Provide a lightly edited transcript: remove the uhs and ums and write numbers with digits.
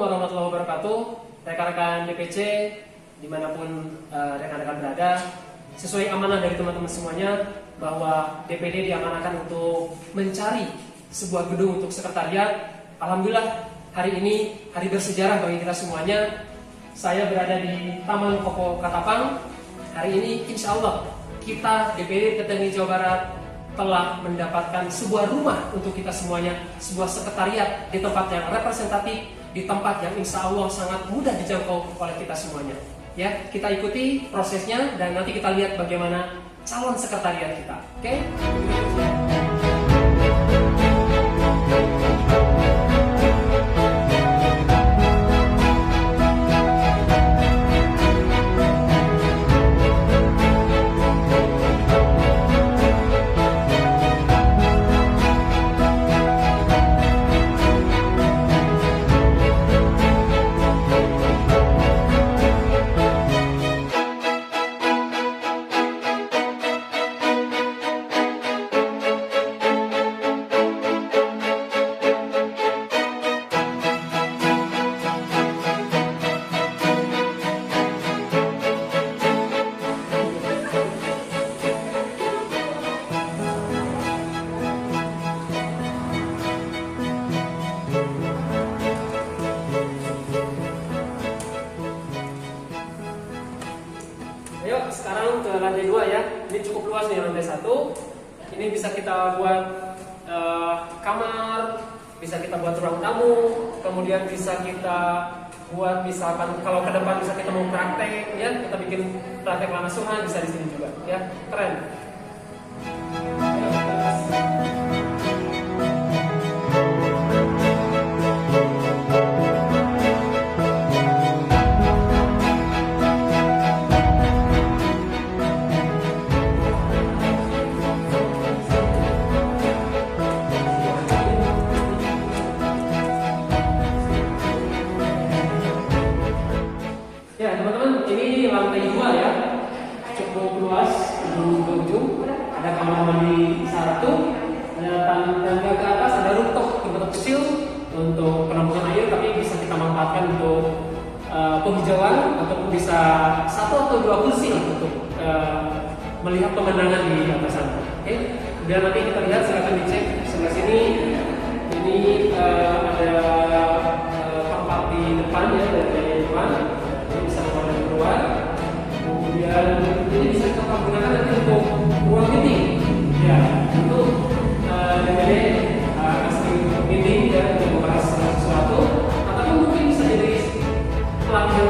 warahmatullahi wabarakatuh. Rekan-rekan DPC dimanapun rekan-rekan berada, sesuai amanah dari teman-teman semuanya bahwa DPD diamanahkan untuk mencari sebuah gedung untuk sekretariat. Alhamdulillah hari ini hari bersejarah bagi kita semuanya. Saya berada di Taman Koko Katapang. Hari ini insya Allah kita DPD Ketengi Jawa Barat telah mendapatkan sebuah rumah untuk kita semuanya, sebuah sekretariat di tempat yang representatif, di tempat yang insya Allah sangat mudah dijangkau oleh kita semuanya. Ya, kita ikuti prosesnya dan nanti kita lihat bagaimana calon sekretariat kita. Oke? Ayo sekarang ke lantai 2 ya. Ini cukup luas nih lantai 1. Ini bisa kita buat kamar, bisa kita buat ruang tamu, kemudian bisa kita buat misalkan kalau ke depan bisa kita mau praktek ya, kita bikin praktek pengasuhan bisa di sini juga ya. Keren. Ayo, kita kasih. Ya teman-teman, ini lantai 2 ya, cukup luas, ujung ke ujung. Ada kamar mandi 1, ada tangga ke atas, ada rooftop yang kecil untuk penampungan air, tapi bisa kita manfaatkan untuk penghijauan ataupun bisa 1 atau 2 kursi untuk melihat pemandangan di atas sana. Oke, kemudian nanti kita lihat, silakan dicek sebelah sini. Ini ada tempat di depan ya, dari depan. Bisa keluar, kemudian ini bisa kita gunakan nanti untuk ruang meeting ya, untuk DPD kasih meeting dan untuk membahas sesuatu, ataupun mungkin bisa jadi pelatihan